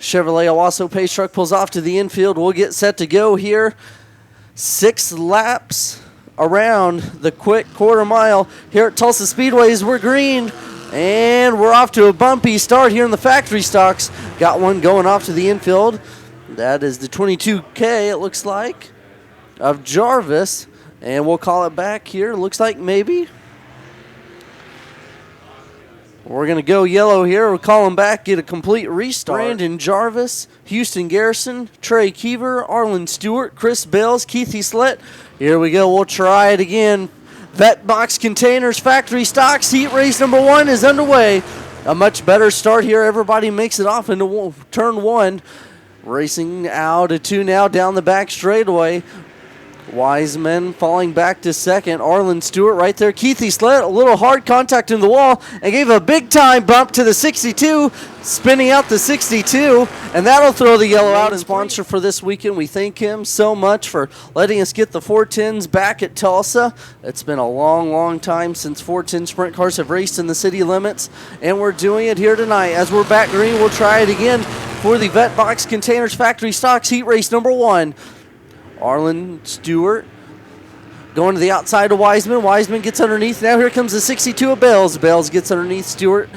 Chevrolet Owasso Pace Truck pulls off to the infield. We'll get set to go here. 6 laps around the quick quarter mile here at Tulsa Speedways. We're green, and we're off to a bumpy start here in the factory stocks. Got one going off to the infield. That is the 22K, it looks like, of Jarvis. And we'll call it back here. Looks like maybe. We're going to go yellow here. We'll call him back, get a complete restart. Brandon Jarvis, Houston Garrison, Trey Keever, Arlen Stewart, Chris Bells, Keith Slett. Here we go. We'll try it again. Vetbox Containers Factory Stocks Heat Race number 1 is underway. A much better start here. Everybody makes it off into turn 1. Racing out of 2 now down the back straightaway. Wiseman falling back to second. Arlen Stewart right there. Keithy Slett, a little hard contact in the wall and gave a big time bump to the 62, spinning out the 62, and that'll throw the yellow out. As sponsor for this weekend, we thank him so much for letting us get the 410s back at Tulsa. It's been a long, long time since 410 sprint cars have raced in the city limits, and we're doing it here tonight. As we're back green, we'll try it again for the Vetbox Containers Factory Stocks Heat Race number 1. Arlen Stewart going to the outside of Wiseman. Wiseman gets underneath. Now here comes the 62 of Bells. Bells gets underneath Stewart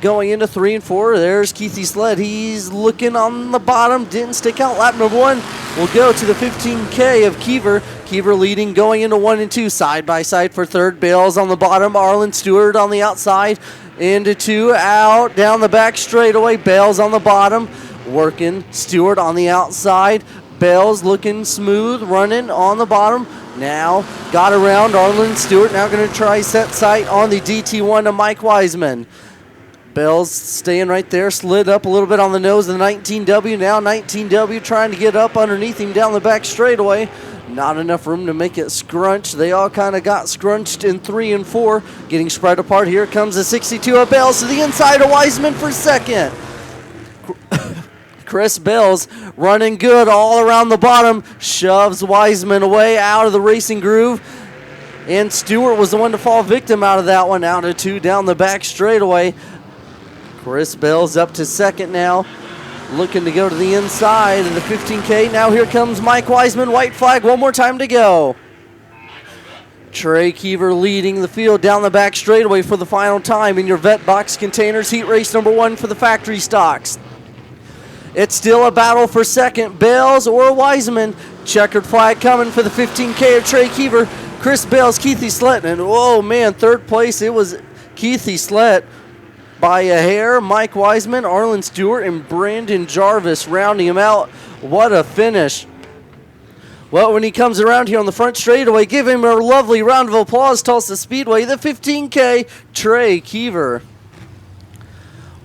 going into 3 and 4. There's Keithy Sled. He's looking on the bottom. Didn't stick out. Lap number 1 will go to the 15K of Keever. Keever leading going into 1 and 2. Side by side for third. Bells on the bottom. Arlen Stewart on the outside. Into 2. Out. Down the back straightaway. Bells on the bottom. Working. Stewart on the outside. Bells looking smooth, running on the bottom. Now got around Arlen Stewart. Now going to try set sight on the DT1 of Mike Wiseman. Bells staying right there, slid up a little bit on the nose of the 19W. Now 19W trying to get up underneath him down the back straightaway. Not enough room to make it scrunch. They all kind of got scrunched in 3 and 4. Getting spread apart. Here comes the 62 of Bells to the inside of Wiseman for second. Chris Bells running good all around the bottom, shoves Wiseman away out of the racing groove, and Stewart was the one to fall victim out of that one. Out of 2 down the back straightaway. Chris Bells up to second now, looking to go to the inside of the 15K. Now here comes Mike Wiseman, white flag, one more time to go. Trey Keever leading the field down the back straightaway for the final time in your Vetbox Containers Heat Race number 1 for the factory stocks. It's still a battle for second. Bells or Wiseman. Checkered flag coming for the 15K of Trey Keever. Chris Bells, Keithy Slett. And oh man, third place, it was Keithy Slett by a hair. Mike Wiseman, Arlen Stewart, and Brandon Jarvis rounding him out. What a finish. Well, when he comes around here on the front straightaway, give him a lovely round of applause, Tulsa Speedway. The 15K, Trey Keever.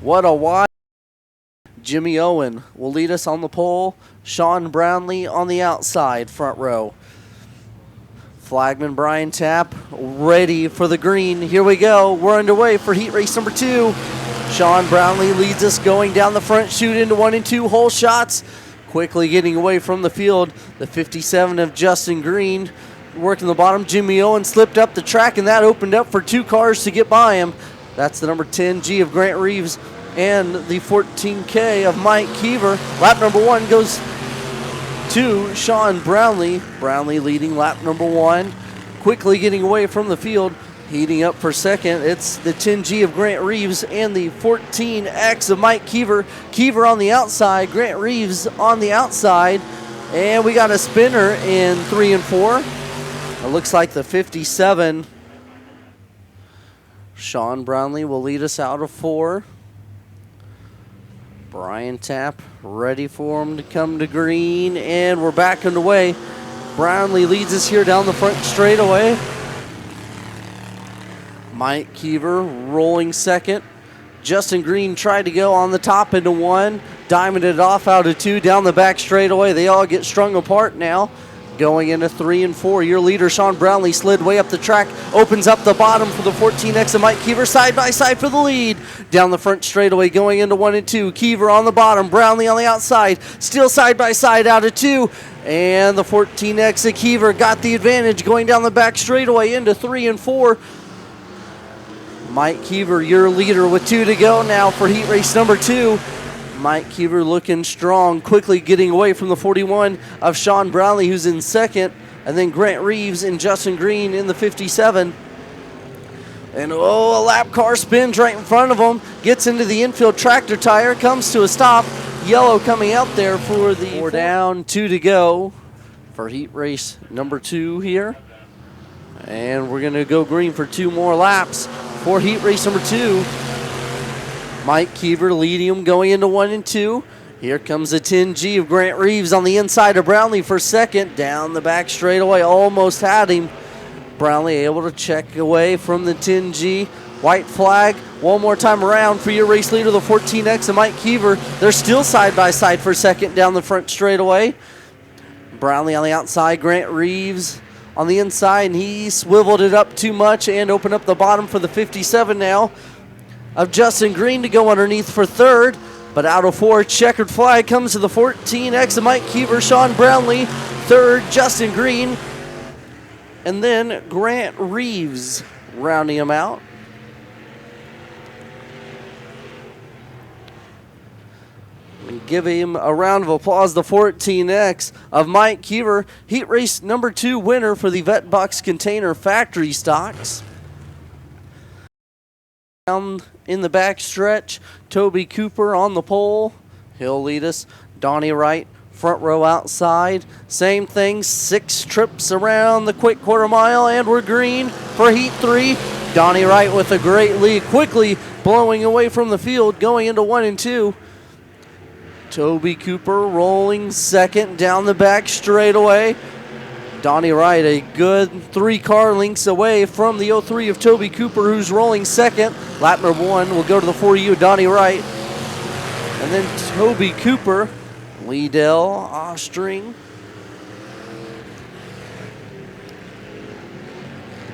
What a wide. Jimmy Owen will lead us on the pole. Sean Brownlee on the outside, front row. Flagman Brian Tapp ready for the green. Here we go. We're underway for heat race number 2. Sean Brownlee leads us going down the front chute into 1 and 2 hole shots. Quickly getting away from the field. The 57 of Justin Green working the bottom. Jimmy Owen slipped up the track, and that opened up for 2 cars to get by him. That's the number 10G of Grant Reeves and the 14K of Mike Keever. Lap number 1 goes to Sean Brownlee. Brownlee leading lap number 1. Quickly getting away from the field. Heating up for second. It's the 10G of Grant Reeves and the 14X of Mike Keever. Keever on the outside. Grant Reeves on the outside. And we got a spinner in 3 and 4. It looks like the 57. Sean Brownlee will lead us out of 4. Brian Tapp ready for him to come to green, and we're back underway. Brownlee leads us here down the front straightaway. Mike Keever rolling second. Justin Green tried to go on the top into 1, diamonded it off out of 2 down the back straightaway. They all get strung apart now. Going into 3 and 4, your leader Sean Brownlee slid way up the track, opens up the bottom for the 14X of Mike Keever, side by side for the lead. Down the front straightaway, going into 1 and 2, Keever on the bottom, Brownlee on the outside, still side by side out of 2, and the 14X of Keever got the advantage going down the back straightaway into 3 and 4. Mike Keever, your leader with 2 to go now for heat race number 2. Mike Keever looking strong, quickly getting away from the 41 of Sean Brownlee, who's in second, and then Grant Reeves and Justin Green in the 57. And a lap car spins right in front of him, gets into the infield tractor tire, comes to a stop. Yellow coming out there for the 4 down, 2 to go for heat race number 2 here. And we're going to go green for 2 more laps for heat race number 2. Mike Keever leading him going into 1 and 2. Here comes the 10G of Grant Reeves on the inside of Brownlee for second. Down the back straightaway, almost had him. Brownlee able to check away from the 10G. White flag one more time around for your race leader, the 14X and Mike Keever. They're still side by side for second down the front straightaway. Brownlee on the outside, Grant Reeves on the inside, and he swiveled it up too much and opened up the bottom for the 57 now of Justin Green to go underneath for third. But out of 4, checkered flag comes to the 14X of Mike Keever, Sean Brownlee, third, Justin Green, and then Grant Reeves rounding him out. And give him a round of applause, the 14X of Mike Keever, heat race number 2 winner for the Vetbox Container Factory Stocks. Down in the back stretch, Toby Cooper on the pole. He'll lead us. Donnie Wright, front row outside. Same thing, 6 trips around the quick quarter mile, and we're green for heat 3. Donnie Wright with a great lead, quickly blowing away from the field, going into 1 and 2. Toby Cooper rolling second down the back straightaway. Donnie Wright a good 3 car lengths away from the 03 of Toby Cooper, who's rolling second. Lap number 1 will go to the 4U of Donnie Wright. And then Toby Cooper, Liddell, Ostring.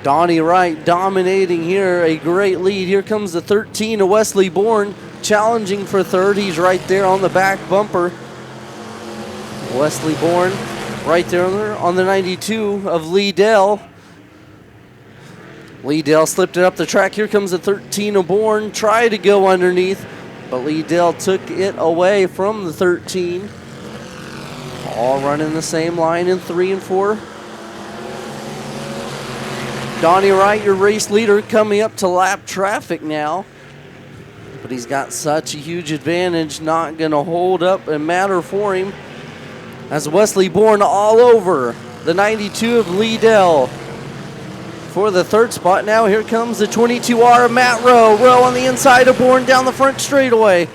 Donnie Wright dominating here, a great lead. Here comes the 13 of Wesley Bourne, challenging for third. He's right there on the back bumper. Wesley Bourne right there on the 92 of Liddell. Liddell slipped it up the track. Here comes the 13 of Bourne. Tried to go underneath, but Liddell took it away from the 13. All running the same line in 3 and 4. Donnie Wright, your race leader, coming up to lap traffic now. But he's got such a huge advantage, not going to hold up and matter for him. As Wesley Bourne all over the 92 of Liddell for the third spot. Now here comes the 22R of Matt Rowe. Rowe on the inside of Bourne down the front straightaway.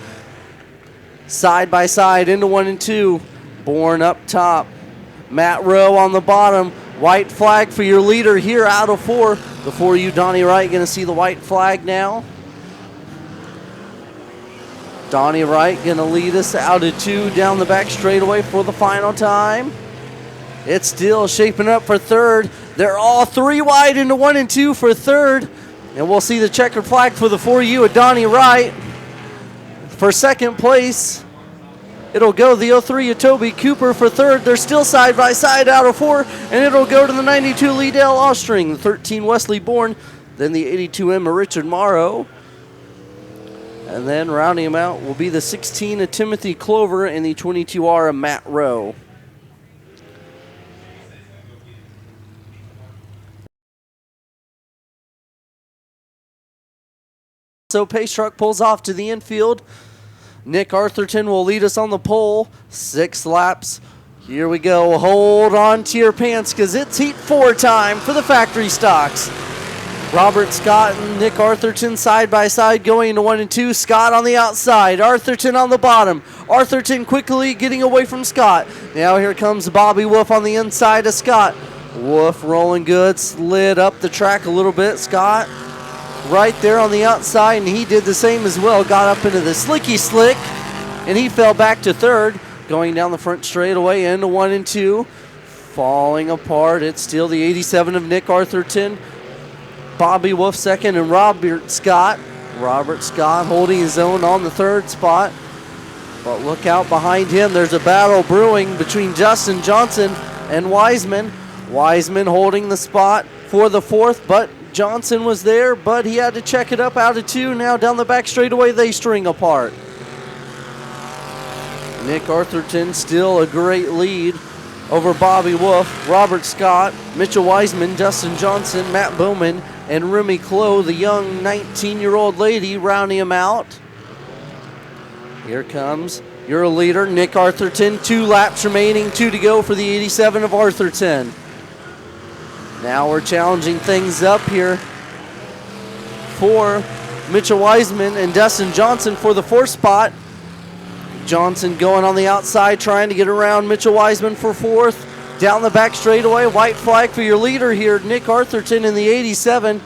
Side by side into 1 and 2. Bourne up top. Matt Rowe on the bottom. White flag for your leader here out of 4. The 4U Donnie Wright going to see the white flag now. Donnie Wright going to lead us out of 2 down the back straightaway for the final time. It's still shaping up for third. They're all 3 wide into 1 and 2 for third. And we'll see the checkered flag for the 4U of Donnie Wright. For second place, it'll go the 03 of Toby Cooper. For third, they're still side by side out of 4. And it'll go to the 92 Liddell Ostring, the 13 Wesley Bourne, then the 82M of Richard Morrow. And then rounding him out will be the 16 of Timothy Clover and the 22R of Matt Rowe. So Pace Truck pulls off to the infield. Nick Arthurton will lead us on the pole. 6 laps. Here we go. Hold on to your pants because it's heat 4 time for the factory stocks. Robert Scott and Nick Arthurton side by side going into 1 and 2. Scott on the outside, Arthurton on the bottom. Arthurton quickly getting away from Scott. Now here comes Bobby Wolf on the inside of Scott. Wolf rolling good, slid up the track a little bit. Scott right there on the outside, and he did the same as well. Got up into the slicky slick, and he fell back to third. Going down the front straightaway into 1 and 2. Falling apart. It's still the 87 of Nick Arthurton. Bobby Wolf second, and Robert Scott. Robert Scott holding his own on the third spot. But look out behind him. There's a battle brewing between Justin Johnson and Wiseman. Wiseman holding the spot for the fourth, but Johnson was there, but he had to check it up out of 2. Now down the back straightaway, they string apart. Nick Arthurton still a great lead over Bobby Wolf, Robert Scott, Mitchell Wiseman, Dustin Johnson, Matt Bowman, and Remy Clough, the young 19-year-old lady, rounding him out. Here comes your leader, Nick Arthurton. 2 laps remaining, 2 to go for the 87 of Arthurton. Now we're challenging things up here for Mitchell Wiseman and Dustin Johnson for the 4th spot. Johnson going on the outside, trying to get around Mitchell Wiseman for 4th. Down the back straightaway, white flag for your leader here, Nick Arthurton in the 87.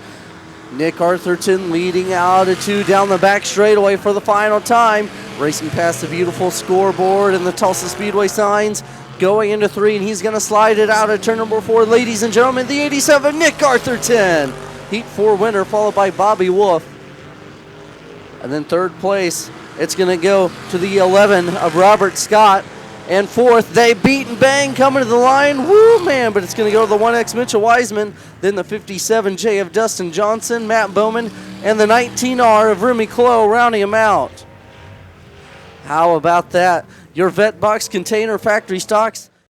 Nick Arthurton leading out of 2 down the back straightaway for the final time. Racing past the beautiful scoreboard and the Tulsa Speedway signs. Going into 3, and he's going to slide it out at turn number 4. Ladies and gentlemen, the 87, Nick Arthurton. Heat 4 winner, followed by Bobby Wolf. And then 3rd place, it's going to go to the 11 of Robert Scott. And 4th, they beat and bang coming to the line. Woo, man, but it's going to go to the 1X Mitchell Wiseman. Then the 57J of Dustin Johnson, Matt Bowman, and the 19R of Remy Clough rounding him out. How about that? Your Vetbox container factory stocks